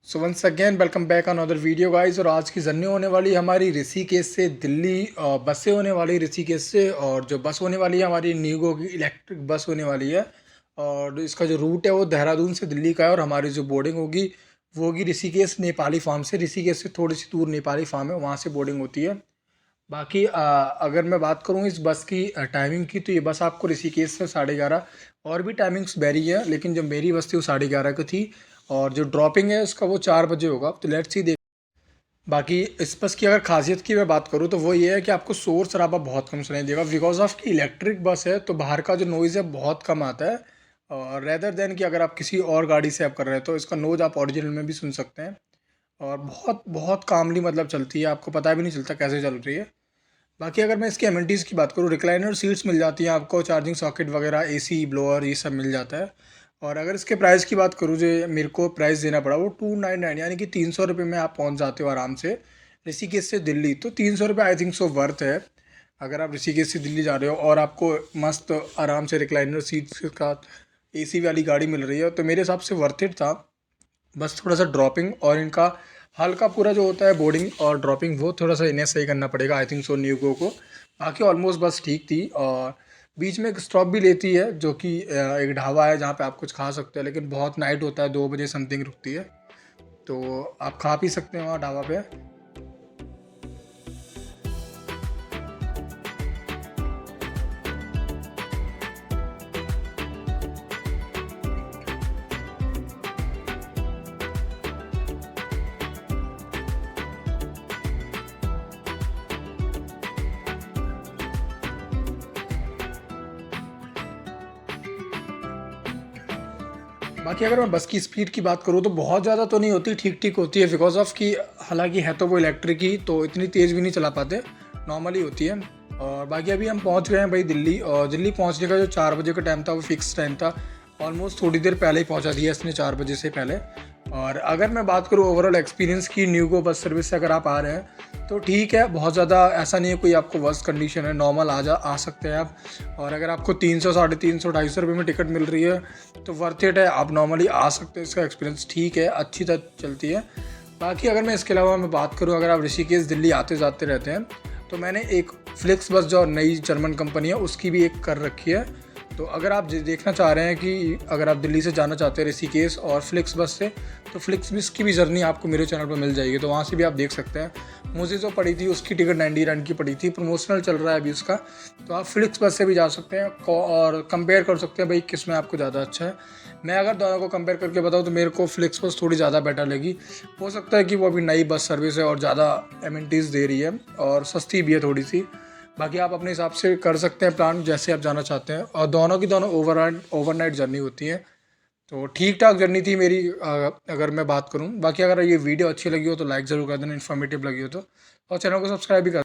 सो once again welcome back another video guys. और आज की जर्नी होने वाली है हमारी ऋषिकेश से दिल्ली। बसें होने वाली ऋषिकेश से, और जो बस होने वाली है हमारी नीगो की इलेक्ट्रिक बस होने वाली है। और इसका जो रूट है वो देहरादून से दिल्ली का है, और हमारी जो बोर्डिंग होगी वो होगी ऋषिकेश नेपाली फार्म से। ऋषिकेश से थोड़ी सी दूर नेपाली फार्म है, वहाँ से बोर्डिंग होती है। बाकी अगर मैं बात करूँ इस बस की टाइमिंग की, तो ये बस आपको ऋषिकेश से 11:30, और भी टाइमिंग्स वेरी है, लेकिन जो मेरी बस थी वो 11:30 की थी। और जो ड्रॉपिंग है उसका वो 4 बजे होगा, तो लेट्स सी देख। बाकी इस बस की अगर खासियत की मैं बात करूँ तो वो ये है कि आपको शोर शराबा बहुत कम सुनाई देगा, बिकॉज ऑफ की इलेक्ट्रिक बस है, तो बाहर का जो नॉइज़ है बहुत कम आता है। और रेदर देन कि अगर आप किसी और गाड़ी से आप कर रहे हैं तो इसका नोज आप ओरिजिनल में भी सुन सकते हैं। और बहुत बहुत कामली मतलब चलती है, आपको पता भी नहीं चलता कैसे चल रही है। बाकी अगर मैं इसकी एमिनिटीज़ की बात करूँ, रिक्लाइनर सीट्स मिल जाती हैं आपको, चार्जिंग सॉकेट वगैरह, एसी ब्लोअर, ये सब मिल जाता है। और अगर इसके प्राइस की बात करूँ, जो मेरे को प्राइस देना पड़ा वो 299, यानी कि 300 रुपये में आप पहुँच जाते हो आराम से ऋषिकेश से दिल्ली। तो 300 रुपये आई थिंक सो वर्थ है। अगर आप ऋषिकेश से दिल्ली जा रहे हो और आपको मस्त आराम से रिक्लाइनर सीट्स के साथ एसी वाली गाड़ी मिल रही है, तो मेरे हिसाब से वर्थ इट था। बस थोड़ा सा ड्रॉपिंग और इनका हल्का पूरा जो होता है बोर्डिंग और ड्रॉपिंग, वो थोड़ा सा इन्हें सही करना पड़ेगा आई थिंक सो न्यूगो को। बाकी ऑलमोस्ट बस ठीक थी। और बीच में एक स्टॉप भी लेती है, जो कि एक ढाबा है जहाँ पे आप कुछ खा सकते हैं, लेकिन बहुत नाइट होता है, 2 बजे समथिंग रुकती है, तो आप खा पी सकते हैं वहाँ ढाबा पे। बाकी अगर मैं बस की स्पीड की बात करूँ तो बहुत ज़्यादा तो नहीं होती, ठीक ठीक होती है, बिकॉज ऑफ कि हालांकि है तो वो इलेक्ट्रिक ही, तो इतनी तेज़ भी नहीं चला पाते, नॉर्मली होती है। और बाकी अभी हम पहुंच गए हैं भाई दिल्ली, और दिल्ली पहुंचने का जो 4 बजे का टाइम था वो फिक्स टाइम था। ऑलमोस्ट थोड़ी देर पहले ही पहुंचा दिया इसने, 4 बजे से पहले। और अगर मैं बात करूँ ओवरऑल एक्सपीरियंस की न्यूगो बस सर्विस से, अगर आप आ रहे हैं तो ठीक है, बहुत ज़्यादा ऐसा नहीं है कोई आपको वर्स्ट कंडीशन है, नॉर्मल आ सकते हैं आप। और अगर आपको 300, 350, 250 रुपये में टिकट मिल रही है तो वर्थ इट है, आप नॉर्मली आ सकते हैं। इसका एक्सपीरियंस ठीक है, अच्छी तरह चलती है। बाकी अगर मैं इसके अलावा मैं बात करूँ, अगर आप ऋषिकेश दिल्ली आते जाते रहते हैं, तो मैंने एक फ्लिक्स बस जो नई जर्मन कंपनी है उसकी भी एक कर रखी है। तो अगर आप देखना चाह रहे हैं कि अगर आप दिल्ली से जाना चाहते हैं ऋषिकेश और फ्लिक्स बस से, तो फ्लिक्स बस की भी जर्नी आपको मेरे चैनल पर मिल जाएगी, तो वहाँ से भी आप देख सकते हैं। मुझे जो पड़ी थी उसकी टिकट 90 की पड़ी थी, प्रमोशनल चल रहा है अभी उसका, तो आप फ्लिक्स बस से भी जा सकते हैं और कंपेयर कर सकते हैं भाई किस में आपको ज़्यादा अच्छा है। मैं अगर दोनों को कंपेयर करके बताऊँ तो मेरे को फ्लिक्स बस थोड़ी ज़्यादा बेटर लगी। हो सकता है कि वो अभी नई बस सर्विस है और ज़्यादा एमिनिटीज़ दे रही है और सस्ती भी है थोड़ी सी। बाकी आप अपने हिसाब से कर सकते हैं प्लान, जैसे आप जाना चाहते हैं, और दोनों की दोनों ओवरनाइट जर्नी होती है। तो ठीक ठाक जर्नी थी मेरी, अगर मैं बात करूं। बाकी अगर ये वीडियो अच्छी लगी हो तो लाइक ज़रूर कर देना, इन्फॉर्मेटिव लगी हो तो, और चैनल को सब्सक्राइब भी कर